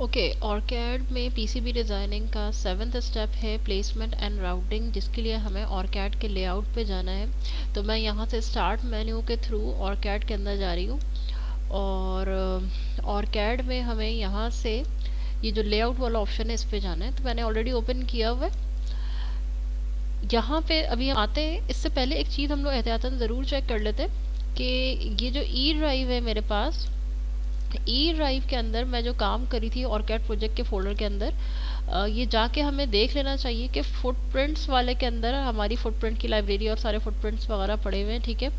Okay, ऑरकैड में PCB designing का 7th step है प्लेसमेंट एंड राउटिंग, जिसके लिए हमें ऑरकैड के लेआउट पे जाना है। तो मैं यहाँ से स्टार्ट मेन्यू के थ्रू ऑरकैड के अंदर जा रही हूँ और ऑरकैड में हमें यहाँ से ये जो लेआउट वाला ऑप्शन है इस पे जाना है। तो मैंने ऑलरेडी ओपन किया हुआ है। यहाँ पे अभी हम आते हैं, इससे पहले एक चीज़ हम लोग एहतियातन ज़रूर चेक कर लेते हैं कि ये जो ई ड्राइव है मेरे पास, ई ड्राइव के अंदर मैं जो काम करी थी ऑरकैड प्रोजेक्ट के फोल्डर के अंदर, ये जाके हमें देख लेना चाहिए कि फुटप्रिंट्स वाले के अंदर हमारी फुटप्रिंट की लाइब्रेरी और सारे फुटप्रिंट्स वगैरह पड़े हुए हैं। ठीक है,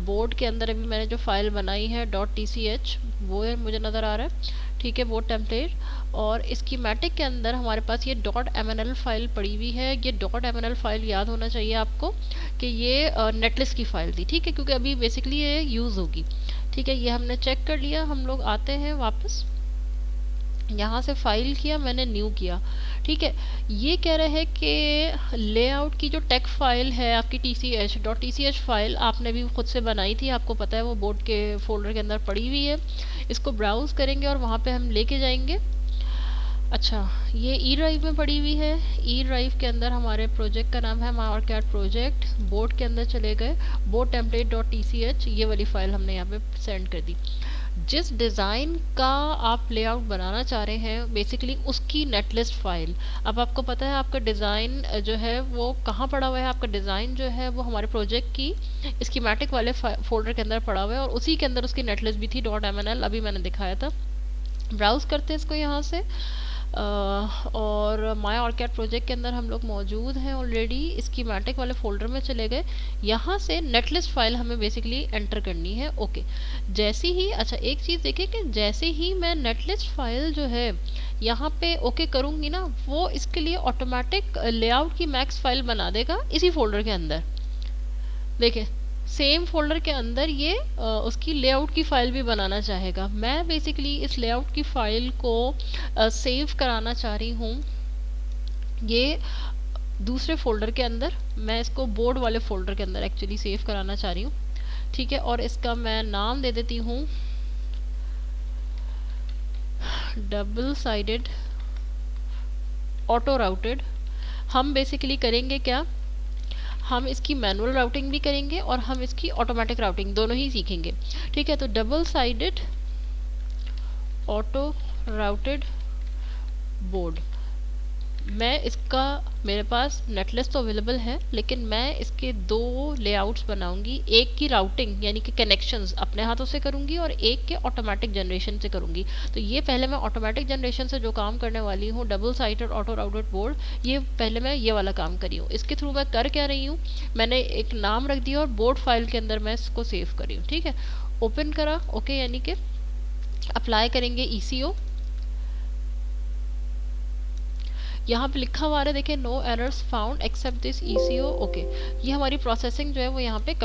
बोर्ड के अंदर अभी मैंने जो फाइल बनाई है .tch वो है, मुझे नज़र आ रहा है। ठीक है, बोर्ड टेम्पलेट। और स्कीमेटिक के अंदर हमारे पास ये .mnl फाइल पड़ी हुई है। ये .mnl फाइल याद होना चाहिए आपको कि ये नेटलिस्ट की फाइल थी। ठीक है, क्योंकि अभी बेसिकली ये यूज़ होगी। ठीक है, ये हमने चेक कर लिया। हम लोग आते हैं वापस, यहाँ से फाइल किया मैंने, न्यू किया। ठीक है, ये कह रहे हैं कि लेआउट की जो टेक फाइल है आपकी .tch फाइल आपने भी खुद से बनाई थी, आपको पता है वो बोर्ड के फोल्डर के अंदर पड़ी हुई है। इसको ब्राउज करेंगे और वहाँ पे हम लेके जाएंगे। अच्छा, ये ई ड्राइव में पड़ी हुई है। ई ड्राइव के अंदर हमारे प्रोजेक्ट का नाम है माई ऑरकैड प्रोजेक्ट। बोर्ड के अंदर चले गए, बोर्ड टेम्पलेट .tch, ये वाली फाइल हमने यहाँ पे सेंड कर दी। जिस डिज़ाइन का आप लेआउट बनाना चाह रहे हैं बेसिकली उसकी नेटलिस्ट फाइल। अब आपको पता है आपका डिज़ाइन जो है वो कहाँ पड़ा हुआ है। आपका डिज़ाइन जो है वो हमारे प्रोजेक्ट की स्कीमेटिक वाले फोल्डर के अंदर पड़ा हुआ है और उसी के अंदर उसकी नेटलिस्ट भी थी .mnl, अभी मैंने दिखाया था। ब्राउज़ करते हैं इसको यहाँ से, और माई ऑरकैड प्रोजेक्ट के अंदर हम लोग मौजूद हैं ऑलरेडी। स्कीमेटिक वाले फोल्डर में चले गए, यहाँ से नेटलिस्ट फाइल हमें बेसिकली एंटर करनी है। ओके, जैसे ही, अच्छा एक चीज़ देखिए कि जैसे ही मैं नेटलिस्ट फाइल जो है यहाँ पे ओके करूँगी ना, वो इसके लिए ऑटोमेटिक लेआउट की मैक्स फाइल बना देगा इसी फोल्डर के अंदर। देखिए, सेम फोल्डर के अंदर ये उसकी लेआउट की फ़ाइल भी बनाना चाहेगा। मैं बेसिकली इस लेआउट की फ़ाइल को सेव कराना चाह रही हूँ ये दूसरे फोल्डर के अंदर। मैं इसको बोर्ड वाले फोल्डर के अंदर एक्चुअली सेव कराना चाह रही हूँ। ठीक है, और इसका मैं नाम दे देती हूँ डबल साइडेड ऑटो राउटेड। हम बेसिकली करेंगे क्या, हम इसकी मैनुअल राउटिंग भी करेंगे और हम इसकी ऑटोमेटिक राउटिंग दोनों ही सीखेंगे। ठीक है, तो double sided auto routed board, मैं इसका, मेरे पास नेटलिस्ट तो अवेलेबल है लेकिन मैं इसके दो लेआउट्स बनाऊंगी। एक की राउटिंग यानी कि कनेक्शंस अपने हाथों से करूंगी और एक के ऑटोमेटिक जनरेशन से करूंगी। तो ये पहले मैं ऑटोमेटिक जनरेशन से जो काम करने वाली हूँ, double sided auto routed board, ये पहले मैं ये वाला काम करी हूँ। इसके थ्रू मैं कर क्या रही हूँ, मैंने एक नाम रख दिया और बोर्ड फाइल के अंदर मैं इसको सेव करी हूँ। ठीक है, ओपन करा, ओके, यानी कि अप्लाई करेंगे ECO। यहाँ पे लिखा हुआ है, देखिए, no errors found except this ECO। Okay, ये हमारी प्रोसेसिंग जो है वो यहाँ पे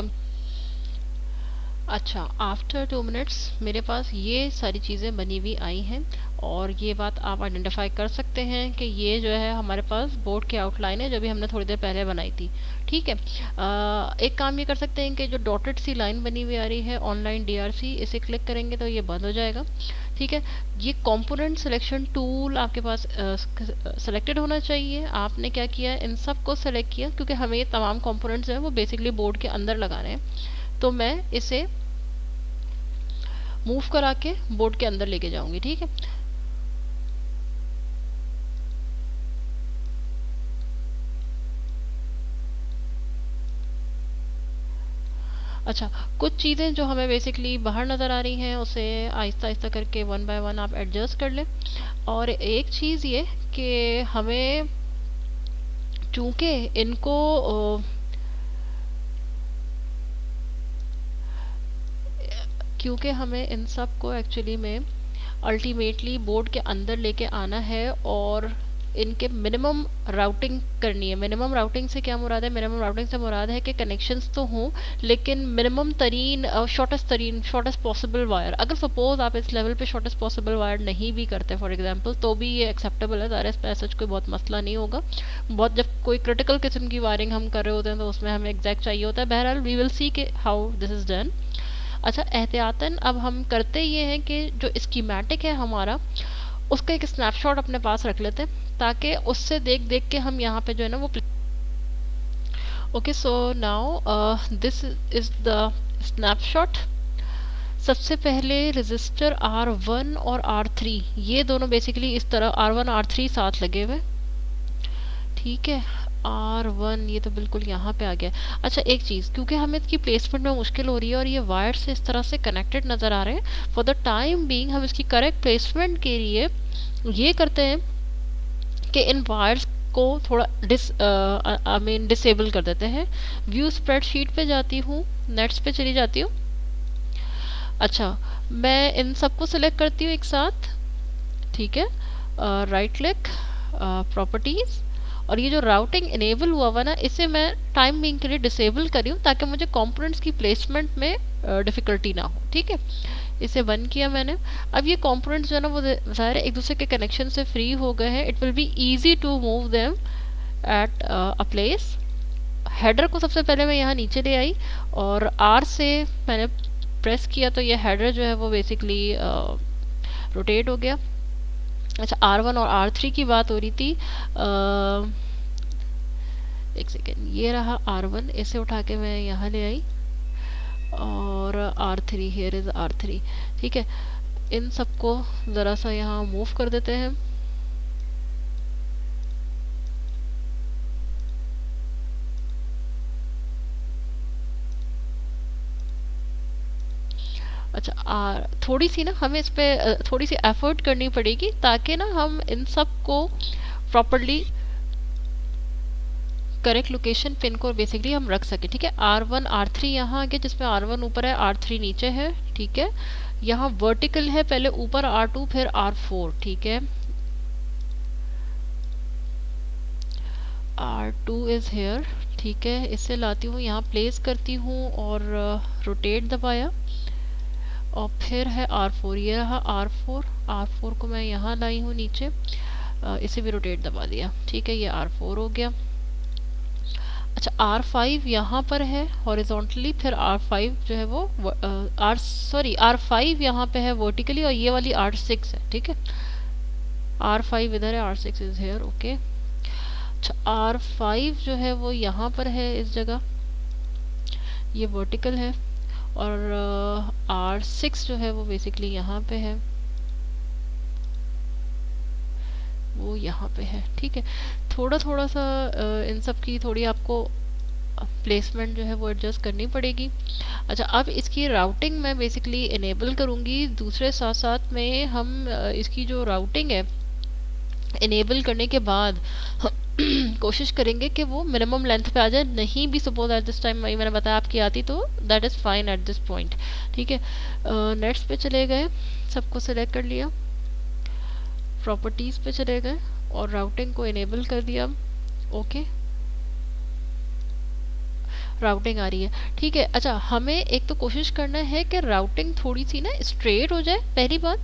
अच्छा, आफ्टर 2 मिनट्स मेरे पास ये सारी चीज़ें बनी हुई आई हैं और ये बात आप आइडेंटिफाई कर सकते हैं कि ये जो है हमारे पास बोर्ड की आउटलाइन है जो भी हमने थोड़ी देर पहले बनाई थी। ठीक है, एक काम ये कर सकते हैं कि जो डॉटेड सी लाइन बनी हुई आ रही है ऑनलाइन DRC, इसे क्लिक करेंगे तो ये बंद हो जाएगा। ठीक है, ये कंपोनेंट सिलेक्शन टूल आपके पास सेलेक्टेड होना चाहिए। आपने क्या किया, इन सब को सेलेक्ट किया क्योंकि हमें ये तमाम कंपोनेंट्स हैं वो बेसिकली बोर्ड के अंदर लगाने हैं। तो मैं इसे मूव करा के बोर्ड के अंदर लेके जाऊंगी। ठीक है, अच्छा, कुछ चीज़ें जो हमें बेसिकली बाहर नज़र आ रही हैं उसे आहिस्ता आहिस्ता करके 1 बाय 1 आप एडजस्ट कर लें। और एक चीज़ ये कि हमें चूँकि इनको क्योंकि हमें इन सब को एक्चुअली में अल्टीमेटली बोर्ड के अंदर लेके आना है और इनके मिनिमम राउटिंग करनी है। मिनिमम राउटिंग से क्या मुराद है, मिनिमम राउटिंग से मुराद है कि कनेक्शंस तो हों लेकिन मिनिमम तरीन शॉर्टेस्ट पॉसिबल वायर, अगर सपोज आप इस लेवल पे शॉर्टेस्ट पॉसिबल वायर नहीं भी करते फॉर एग्जांपल तो भी ये एक्सेप्टेबल है। ज़ाहिर है सच कोई बहुत मसला नहीं होगा। बहुत जब कोई क्रिटिकल किस्म की वायरिंग हम कर रहे होते हैं तो उसमें हमें एग्जैक्ट चाहिए होता है। बहरहाल वी विल सी के हाउ दिस इज़ डन। अच्छा, एहतियातन अब हम करते ये हैं कि जो स्कीमेटिक है हमारा उसका एक स्नैपशॉट अपने पास रख लेते हैं ताकि उससे देख देख के हम यहाँ पे जो है ना वो okay. So now this is the snapshot. सबसे पहले रजिस्टर R1 और R3 ये दोनों बेसिकली इस तरह R1 R3 साथ लगे हुए, ठीक है। R1 ये तो बिल्कुल यहाँ पे आ गया। अच्छा एक चीज़, क्योंकि हमें इसकी प्लेसमेंट में मुश्किल हो रही है और ये वायर से इस तरह से कनेक्टेड नज़र आ रहे हैं, फॉर द टाइम बीइंग हम इसकी करेक्ट प्लेसमेंट के लिए ये करते हैं कि इन वायर्स को थोड़ा डिसेबल कर देते हैं। व्यू स्प्रेडशीट पे जाती हूँ, नेट्स पे चली जाती हूँ। अच्छा, मैं इन सबको सिलेक्ट करती हूँ एक साथ, ठीक है। राइट क्लिक, प्रॉपर्टीज, और ये जो राउटिंग इनेबल हुआ हुआ ना इसे मैं टाइम बिंग के लिए डिसेबल करी हूँ ताकि मुझे कंपोनेंट्स की प्लेसमेंट में डिफ़िकल्टी ना हो, ठीक है। इसे बंद किया मैंने। अब ये कंपोनेंट्स जो है ना वो ज़ाहिर है एक दूसरे के कनेक्शन से फ्री हो गए हैं। It will be easy to move them at a place. Header को सबसे पहले मैं यहाँ नीचे ले आई और आर से मैंने प्रेस किया तो ये हेडर जो है वो बेसिकली रोटेट हो गया। अच्छा, R1 और R3 की बात हो रही थी। एक सेकेंड, ये रहा R1, इसे उठा के मैं यहाँ ले आई और R3, हियर इज R3, ठीक है। इन सबको ज़रा सा यहाँ मूव कर देते हैं। अच्छा, थोड़ी सी ना हमें इस पे थोड़ी सी एफर्ट करनी पड़ेगी ताकि ना हम इन सब को प्रॉपरली करेक्ट लोकेशन पिन को बेसिकली हम रख सके, ठीक है। R1 R3 यहाँ आ गया जिसमें R1 ऊपर है, R3 नीचे है, ठीक है। यहाँ वर्टिकल है, पहले ऊपर R2 फिर R4, ठीक है। R2 इज हेयर, ठीक है। इसे लाती हूँ यहाँ प्लेस करती हूँ और रोटेट दबाया और फिर है R4, ये रहा R4। R4 को मैं यहाँ लाई हूँ नीचे, इसे भी रोटेट दबा दिया, ठीक है। ये R4 हो गया। अच्छा, R5 यहाँ पर है हॉरिजॉन्टली, फिर R5 जो है वो R5 यहाँ पे है वर्टिकली और ये वाली R6 है, ठीक है। R5 इधर है, R6 इज हेयर, ओके। अच्छा, R5 जो है वो यहाँ पर है इस जगह, ये वर्टिकल है, और R6 जो है वो बेसिकली यहाँ पे है, वो यहाँ पे है, ठीक है। थोड़ा थोड़ा सा इन सब की थोड़ी आपको प्लेसमेंट जो है वो एडजस्ट करनी पड़ेगी। अच्छा, अब इसकी राउटिंग मैं बेसिकली इनेबल करूँगी, दूसरे साथ साथ में हम इसकी जो राउटिंग है इनेबल करने के बाद कोशिश करेंगे कि वो मिनिमम लेंथ पे आ जाए। नहीं भी सपोज एट दिस टाइम मैंने बताया आपकी आती तो that is fine at this point, ठीक है। नेट्स पे चले गए, सबको सिलेक्ट कर लिया, प्रॉपर्टीज़ पे चले गए और राउटिंग को इनेबल कर दिया, ओके। राउटिंग आ रही है, ठीक है। अच्छा, हमें एक तो कोशिश करना है कि राउटिंग थोड़ी सी ना स्ट्रेट हो जाए, पहली बात।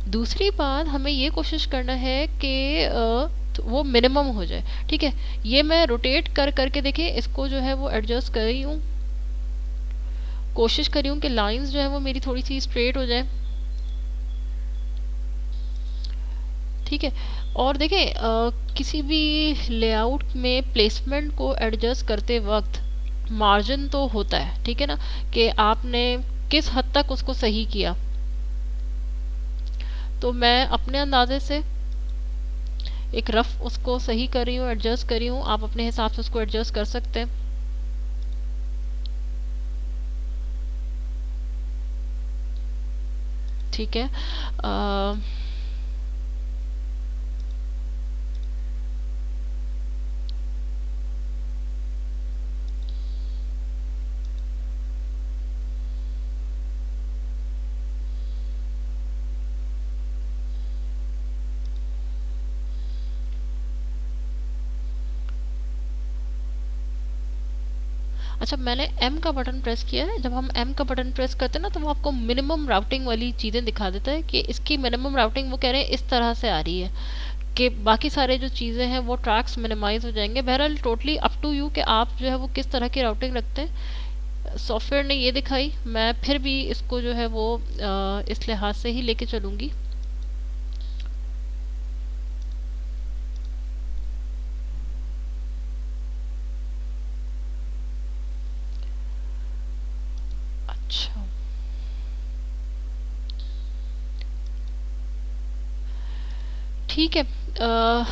दूसरी बात, हमें ये कोशिश करना है कि वो मिनिमम हो जाए, ठीक है। ये मैं रोटेट कर करके देखिए इसको जो है वो एडजस्ट कर रही हूँ, कोशिश कर रही हूँ कि लाइंस जो है वो मेरी थोड़ी सी स्ट्रेट हो जाए, ठीक है। और देखें किसी भी लेआउट में प्लेसमेंट को एडजस्ट करते वक्त मार्जिन तो होता है, ठीक है ना, कि आपने किस हद तक उसको सही किया। तो मैं अपने अंदाजे से एक रफ उसको सही कर रही हूँ, एडजस्ट कर रही हूँ, आप अपने हिसाब से उसको एडजस्ट कर सकते हैं, ठीक है। अच्छा, मैंने M का बटन प्रेस किया है। जब हम M का बटन प्रेस करते हैं ना तो वो आपको मिनिमम राउटिंग वाली चीज़ें दिखा देता है कि इसकी मिनिमम राउटिंग वो कह रहे हैं इस तरह से आ रही है कि बाकी सारे जो चीज़ें हैं वो ट्रैक्स मिनिमाइज हो जाएंगे। बहरहाल टोटली अप टू यू कि आप जो है वो किस तरह की राउटिंग रखते हैं। सॉफ्टवेयर ने ये दिखाई, मैं फिर भी इसको जो है वो इस लिहाज से ही लेके चलूँगी। अच्छा, ठीक है।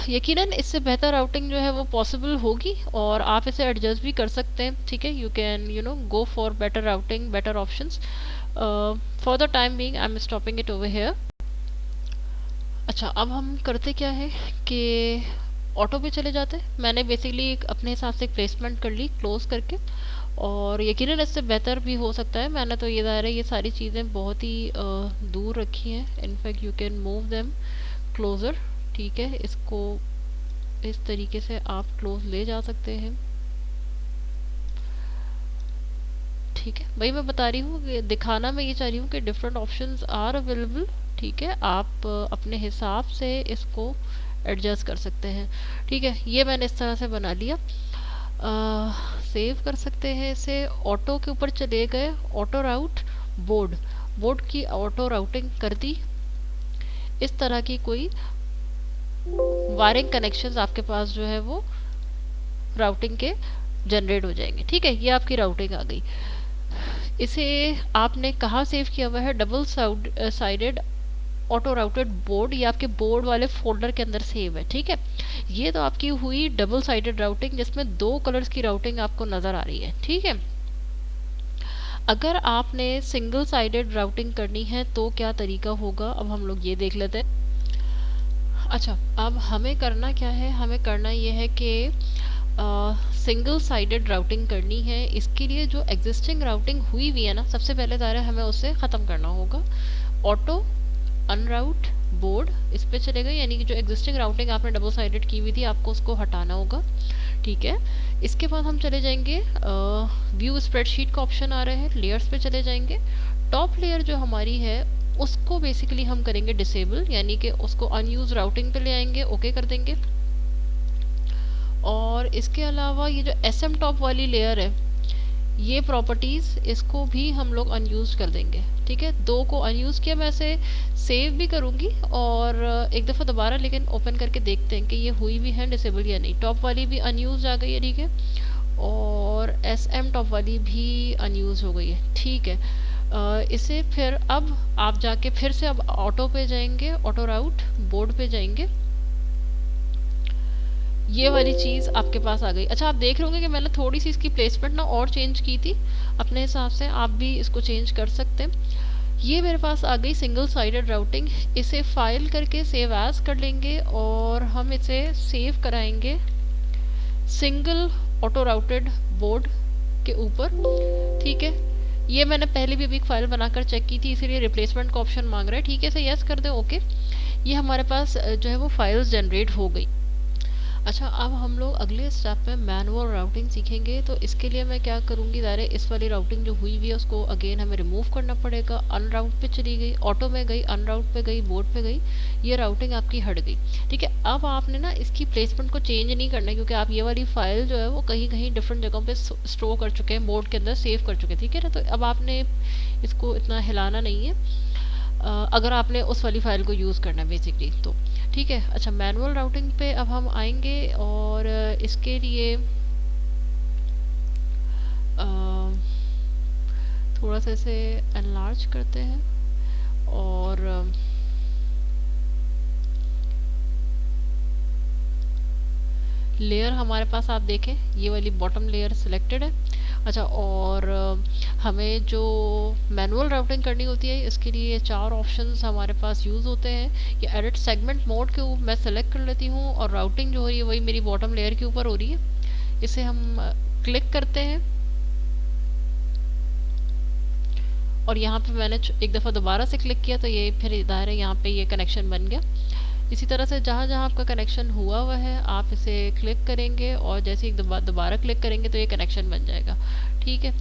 यकीनन इससे बेहतर राउटिंग जो है वो पॉसिबल होगी और आप इसे एडजस्ट भी कर सकते हैं। ठीक है, you can go for better routing, better options. For the time being I am stopping it over here. अच्छा, अब हम करते क्या है कि ऑटो पे चले जाते हैं। मैंने बेसिकली अपने हिसाब से प्लेसमेंट कर ली क्लोज करके, और यकीनन इससे बेहतर भी हो सकता है। मैंने तो ये ज़ाहिर है ये सारी चीज़ें बहुत ही दूर रखी हैं। In fact you can move them closer. ठीक है, इसको इस तरीके से आप क्लोज ले जा सकते हैं। ठीक है, वही मैं बता रही हूँ कि दिखाना मैं ये चाह रही हूँ कि डिफरेंट ऑप्शंस आर अवेलेबल। ठीक है, आप अपने हिसाब से इसको एडजस्ट कर सकते हैं। ठीक है, ये मैंने इस तरह से बना लिया। सेव कर सकते हैं इसे। ऑटो के ऊपर चले गए, ऑटो राउट बोर्ड, बोर्ड की ऑटो राउटिंग कर दी। इस तरह की कोई वायरिंग कनेक्शंस आपके पास जो है वो राउटिंग के जनरेट हो जाएंगे। ठीक है, ये आपकी राउटिंग आ गई। इसे आपने कहाँ सेव किया हुआ है? Double sided auto routed board, ये आपके बोर्ड वाले फोल्डर के अंदर सेव है। ठीक है, ये तो आपकी हुई डबल साइडेड राउटिंग जिसमें दो कलर्स की राउटिंग आपको नजर आ रही है। ठीक है, अगर आपने सिंगल साइडेड राउटिंग करनी है तो क्या तरीका होगा, अब हम लोग ये देख लेते हैं। अच्छा, अब हमें करना क्या है? हमें करना ये है कि सिंगल साइडेड राउटिंग करनी है। इसके लिए जो एग्जिस्टिंग राउटिंग हुई हुई है ना, सबसे पहले ज़रा हमें उससे ख़त्म करना होगा। ऑटो अनराउट बोर्ड, इस पे चले गए, यानी कि जो एग्जिस्टिंग राउटिंग आपने डबल साइडेड की हुई थी आपको उसको हटाना होगा। ठीक है, इसके बाद हम चले जाएंगे व्यू स्प्रेडशीट का ऑप्शन आ रहा है, लेयर्स पे चले जाएंगे। टॉप लेयर जो हमारी है उसको बेसिकली हम करेंगे डिसेबल, यानी कि उसको अनयूज राउटिंग पे ले आएंगे, ओके कर देंगे। और इसके अलावा ये जो एस एम टॉप वाली लेयर है, ये प्रॉपर्टीज इसको भी हम लोग अनयूज कर देंगे। ठीक है, दो को अनयूज किया। मैं इसे सेव भी करूंगी और एक दफ़ा दोबारा लेकिन ओपन करके देखते हैं कि ये हुई भी है डिसेबल या नहीं। टॉप वाली भी अनयूज आ गई है। ठीक है, और एस एम टॉप वाली भी अनयूज हो गई है। ठीक है, इसे फिर अब आप जाके फिर से अब ऑटो पे जाएंगे, ऑटो राउट बोर्ड पे जाएंगे। ये वाली चीज़ आपके पास आ गई। अच्छा, आप देख रहे होंगे कि मैंने थोड़ी सी इसकी प्लेसमेंट ना और चेंज की थी अपने हिसाब से। आप भी इसको चेंज कर सकते हैं। ये मेरे पास आ गई सिंगल साइडेड राउटिंग। इसे फाइल करके सेव एज कर लेंगे और हम इसे सेव कराएंगे सिंगल ऑटो राउटेड बोर्ड के ऊपर। ठीक है, ये मैंने पहले भी अभी एक फाइल बनाकर चेक की थी, इसीलिए रिप्लेसमेंट का ऑप्शन मांग रहा है। ठीक है, इसे यस कर दें, ओके। ये हमारे पास जो है वो फाइल्स जनरेट हो गई। अच्छा, अब हम लोग अगले स्टेप में मैनुअल राउटिंग सीखेंगे। तो इसके लिए मैं क्या करूँगी, ज़ाहिर है इस वाली राउटिंग जो हुई हुई है उसको अगेन हमें रिमूव करना पड़ेगा। अनराउट पे चली गई, ऑटो में गई, अनराउट पे गई, बोर्ड पे गई, ये राउटिंग आपकी हट गई। ठीक है, अब आपने ना इसकी प्लेसमेंट को चेंज नहीं करना है, क्योंकि आप ये वाली फाइल जो है वो कहीं कहीं डिफरेंट जगहों पे स्टोर कर चुके हैं, बोर्ड के अंदर सेव कर चुके हैं। ठीक है ना, तो अब आपने इसको इतना हिलाना नहीं है अगर आपने उस वाली फाइल को यूज़ करना है बेसिकली तो। ठीक है, अच्छा, मैनुअल राउटिंग पे अब हम आएंगे और इसके लिए थोड़ा सा इसे एनलार्ज करते हैं और लेयर हमारे पास आप देखें ये वाली बॉटम लेयर सिलेक्टेड है। अच्छा, और हमें जो मैनुअल राउटिंग करनी होती है इसके लिए चार ऑप्शंस हमारे पास यूज़ होते हैं। ये एडिट सेगमेंट मोड के ऊपर मैं सेलेक्ट कर लेती हूँ और राउटिंग जो हो रही है वही मेरी बॉटम लेयर के ऊपर हो रही है। इसे हम क्लिक करते हैं और यहाँ पे मैंने एक दफ़ा दोबारा से क्लिक किया तो ये फिर इधर है, यहाँ पे ये कनेक्शन बन गया। इसी तरह से जहाँ जहाँ आपका कनेक्शन हुआ हुआ है आप इसे क्लिक करेंगे और जैसे एक दोबारा क्लिक करेंगे तो ये कनेक्शन बन जाएगा। ठीक है,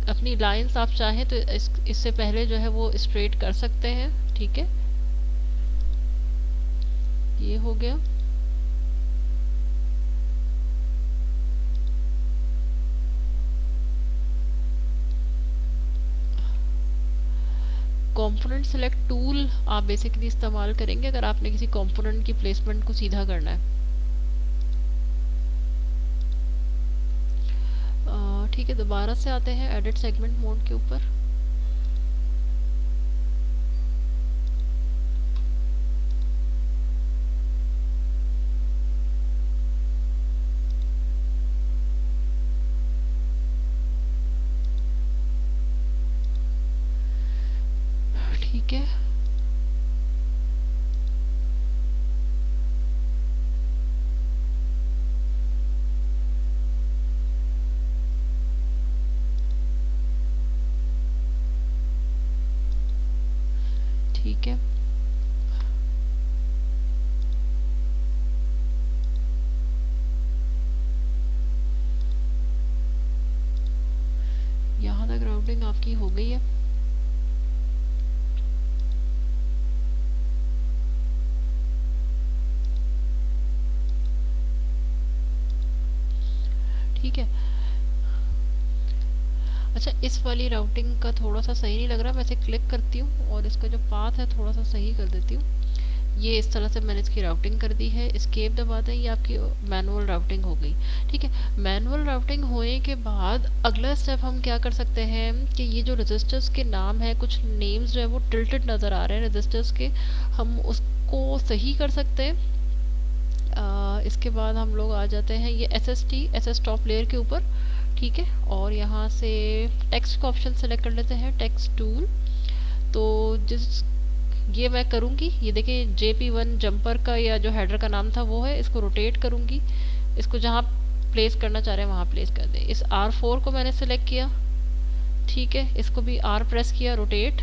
अपनी लाइंस आप चाहें तो इससे पहले जो है वो स्ट्रेट कर सकते हैं। ठीक है, ये हो गया। कंपोनेंट सेलेक्ट टूल आप बेसिकली इस्तेमाल करेंगे अगर आपने किसी कंपोनेंट की प्लेसमेंट को सीधा करना है। ठीक है, दोबारा से आते हैं एडिट सेगमेंट मोड के ऊपर। ठीक है, ठीक है, यहाँ तक राउटिंग आपकी हो गई है। ठीक है, अच्छा इस वाली राउटिंग का थोड़ा सा सही नहीं लग रहा, मैं इसे क्लिक करती हूँ और इसका जो पाथ है थोड़ा सा सही कर देती हूँ। ये इस तरह से मैंने इसकी राउटिंग कर दी है। एस्केप दबा दें, ये आपकी मैनुअल राउटिंग हो गई। ठीक है, मैनुअल राउटिंग होने के बाद अगला स्टेप हम क्या कर सकते हैं कि ये जो रजिस्टर्स के नाम है, कुछ नेम्स जो है वो टिल्टेड नज़र आ रहे हैं रजिस्टर्स के, हम उसको सही कर सकते हैं। इसके बाद हम लोग आ जाते हैं ये एस टॉप लेयर के ऊपर। ठीक है, और यहाँ से टेक्स्ट का ऑप्शन सेलेक्ट कर लेते हैं, टेक्स्ट टूल। तो ये मैं करूँगी, ये देखिए JP1 जंपर का या जो हेडर का नाम था वो है, इसको रोटेट करूँगी, इसको जहाँ प्लेस करना चाह रहे हैं वहाँ प्लेस कर दें। इस R4 को मैंने सेलेक्ट किया, ठीक है, इसको भी R प्रेस किया, रोटेट,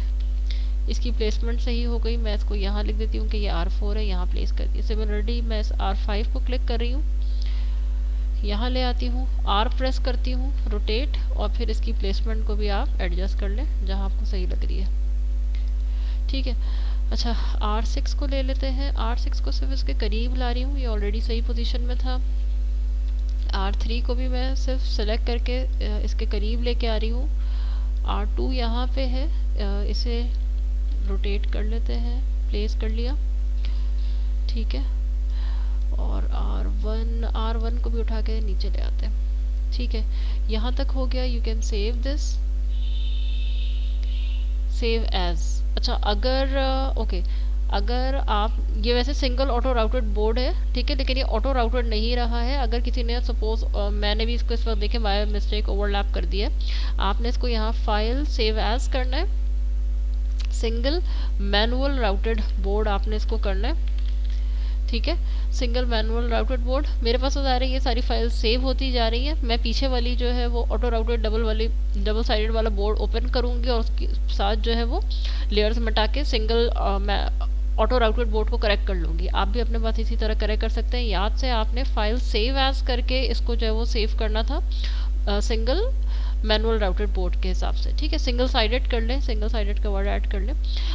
इसकी प्लेसमेंट सही हो गई। मैं इसको यहाँ लिख देती हूँ कि ये R4 है, यहाँ प्लेस कर दिया। सिमिलरली मैं इस R5 को क्लिक कर रही हूँ, यहाँ ले आती हूँ, R प्रेस करती हूँ, रोटेट, और फिर इसकी प्लेसमेंट को भी आप एडजस्ट कर लें जहाँ आपको सही लग रही है। ठीक है, अच्छा R6 को ले लेते हैं। R6 को सिर्फ इसके करीब ला रही हूँ, ये ऑलरेडी सही पोजीशन में था। R3 को भी मैं सिर्फ सेलेक्ट करके इसके करीब लेके आ रही हूँ। R2 यहाँ पे है, इसे रोटेट कर लेते हैं, प्लेस कर लिया, ठीक है, और R1 को भी उठा के नीचे ले आते हैं। ठीक है, यहाँ तक हो गया। You can save this, save as. अच्छा अगर ओके, अगर आप ये वैसे सिंगल ऑटो राउटेड बोर्ड है, ठीक है, लेकिन ये ऑटो राउटेड नहीं रहा है। अगर किसी ने सपोज मैंने भी इसको इस वक्त देखे बाय मिस्टेक ओवरलैप कर दिया है, आपने इसको यहाँ फाइल सेव एज करना है, सिंगल मैनुअल राउटेड बोर्ड आपने इसको करना है। ठीक है, सिंगल मैनुअल राउटेड बोर्ड मेरे पास हो जा रही है, ये सारी फाइल सेव होती जा रही है। मैं पीछे वाली जो है वो ऑटो राउटेड डबल साइडेड वाला बोर्ड ओपन करूँगी और उसके साथ जो है वो लेयर्स मिटा के सिंगल ऑटो राउटेड बोर्ड को करेक्ट कर लूँगी। आप भी अपने पास इसी तरह करेक्ट कर सकते हैं। याद से आपने फाइल सेव एज करके इसको जो है वो सेव करना था सिंगल मैनुअल राउटेड बोर्ड के हिसाब से। ठीक है, सिंगल साइडेड कर लें, सिंगल साइडेड का वर्ड ऐड कर लें।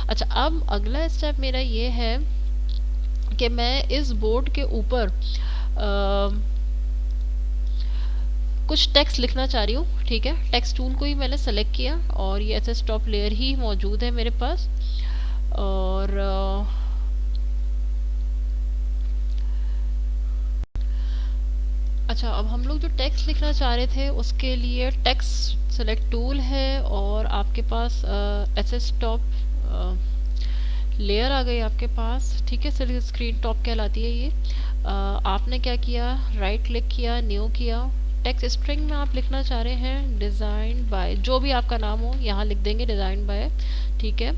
अच्छा अब अगला स्टेप मेरा ये है कि मैं इस बोर्ड के ऊपर कुछ टेक्स्ट लिखना चाह रही हूँ। ठीक है, टेक्स्ट टूल को ही मैंने सेलेक्ट किया और ये SS टॉप लेयर ही मौजूद है मेरे पास। और अच्छा अब हम लोग जो टेक्स्ट लिखना चाह रहे थे उसके लिए टेक्स्ट सेलेक्ट टूल है और आपके पास SS टॉप लेयर आ गई आपके पास। ठीक है, सिर्फ स्क्रीन टॉप कहलाती है ये। आपने क्या किया, राइट क्लिक किया, न्यू किया, टेक्स्ट स्ट्रिंग में आप लिखना चाह रहे हैं डिज़ाइन बाय, जो भी आपका नाम हो यहाँ लिख देंगे डिज़ाइन बाय। ठीक है,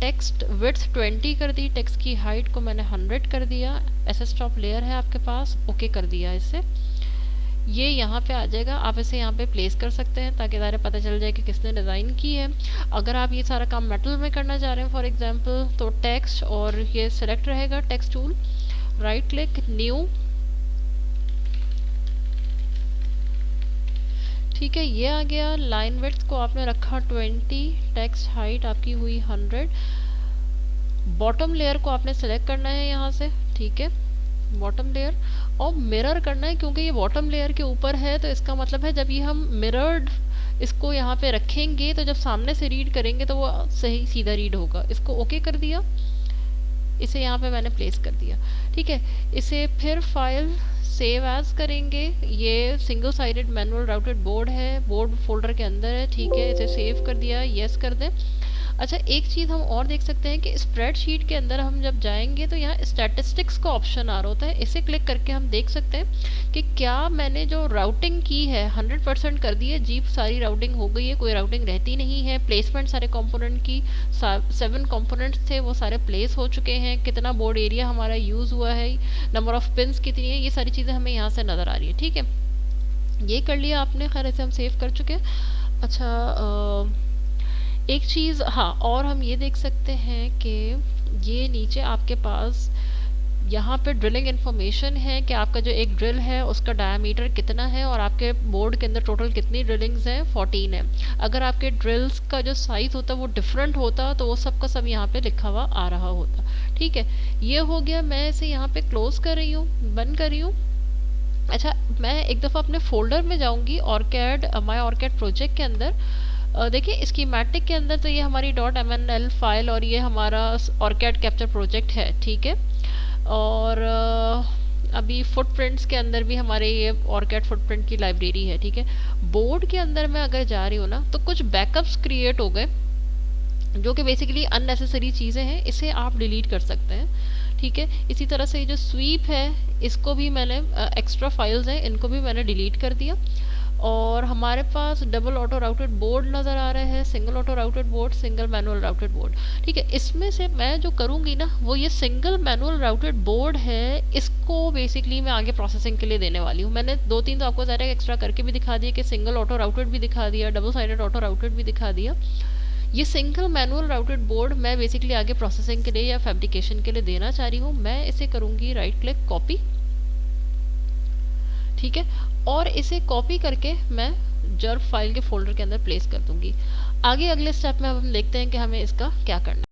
टेक्स्ट विड्थ 20 कर दी, टेक्स्ट की हाइट को मैंने 100 कर दिया। SS टॉप लेयर है आपके पास, ओके कर दिया इससे। ये यहाँ पे आ जाएगा, आप इसे यहाँ पे प्लेस कर सकते हैं ताकि ज़ाहिर पता चल जाए कि किसने डिज़ाइन की है। अगर आप ये सारा काम मेटल में करना चाह रहे हैं फॉर एग्जांपल, तो टेक्स्ट और ये सिलेक्ट रहेगा text tool, right click, new. ठीक है, ये आ गया। लाइन विड्थ को आपने रखा 20, टेक्स्ट हाइट आपकी हुई 100। बॉटम लेयर को आपने सेलेक्ट करना है यहाँ से, ठीक है, बॉटम लेयर, और मिरर करना है क्योंकि ये बॉटम लेयर के ऊपर है, तो इसका मतलब है जब ये हम मिरर्ड इसको यहाँ पे रखेंगे तो जब सामने से रीड करेंगे तो वो सही सीधा रीड होगा। इसको ओके कर दिया, इसे यहाँ पे मैंने प्लेस कर दिया। ठीक है, इसे फिर फाइल सेव एज करेंगे। ये single sided manual routed board है, बोर्ड फोल्डर के अंदर है, ठीक है। इसे सेव कर दिया, यस कर दें। अच्छा, एक चीज़ हम और देख सकते हैं कि स्प्रेडशीट के अंदर हम जब जाएंगे तो यहाँ स्टैटिस्टिक्स का ऑप्शन आ रहा होता है। इसे क्लिक करके हम देख सकते हैं कि क्या मैंने जो राउटिंग की है 100% कर दी है, जीप सारी राउटिंग हो गई है, कोई राउटिंग रहती नहीं है। प्लेसमेंट सारे कंपोनेंट की 7 कंपोनेंट्स थे वो सारे प्लेस हो चुके हैं। कितना बोर्ड एरिया हमारा यूज़ हुआ है, नंबर ऑफ पिन्स कितनी है, ये सारी चीज़ें हमें यहाँ से नज़र आ रही है, ठीक है। ये कर लिया आपने, खैर इसे हम सेव कर चुके हैं। अच्छा, एक चीज़ हाँ और हम ये देख सकते हैं कि ये नीचे आपके पास यहाँ पे ड्रिलिंग इन्फॉर्मेशन है कि आपका जो एक ड्रिल है उसका डायामीटर कितना है और आपके बोर्ड के अंदर टोटल कितनी ड्रिलिंग्स हैं, 14 है। अगर आपके ड्रिल्स का जो साइज होता वो डिफरेंट होता तो वो सब का सब यहाँ पे लिखा हुआ आ रहा होता, ठीक है। ये हो गया, मैं इसे यहाँ पे क्लोज कर रही हूँ, बंद कर रही हूँ। अच्छा, मैं एक दफ़ा अपने फोल्डर में जाऊँगी ऑर्कैड, माई ऑर्कैड प्रोजेक्ट के अंदर। देखिए स्कीमेटिक के अंदर तो ये हमारी .mnl फाइल और ये हमारा ऑर्कैड कैप्चर प्रोजेक्ट है, ठीक है। और अभी फुटप्रिंट्स के अंदर भी हमारे ये ऑर्कैड फुटप्रिंट की लाइब्रेरी है, ठीक है। बोर्ड के अंदर मैं अगर जा रही हूँ ना तो कुछ बैकअप्स क्रिएट हो गए जो कि बेसिकली अननेसेसरी चीज़ें हैं, इसे आप डिलीट कर सकते हैं, ठीक है। इसी तरह से ये जो स्वीप है इसको भी मैंने एक्स्ट्रा फाइल्स हैं इनको भी मैंने डिलीट कर दिया। और हमारे पास डबल ऑटो राउटेड बोर्ड नज़र आ रहे हैं, single auto routed board, single manual routed board, ठीक है। इसमें से मैं जो करूँगी ना वो ये सिंगल मैनुअल राउटेड बोर्ड है, इसको बेसिकली मैं आगे प्रोसेसिंग के लिए देने वाली हूँ। मैंने 2-3 तो आपको ज़रा एक्स्ट्रा करके भी दिखा दिया कि सिंगल ऑटो राउटेड भी दिखा दिया, डबल साइडेड ऑटो राउटेड भी दिखा दिया। ये सिंगल मैनुअल राउटेड बोर्ड मैं बेसिकली आगे प्रोसेसिंग के लिए या फैब्रिकेशन के लिए देना चाह रही हूँ। मैं इसे करूँगी राइट क्लिक कॉपी, ठीक है। और इसे कॉपी करके मैं जर्ब फाइल के फोल्डर के अंदर प्लेस कर दूंगी। आगे अगले स्टेप में अब हम देखते हैं कि हमें इसका क्या करना है।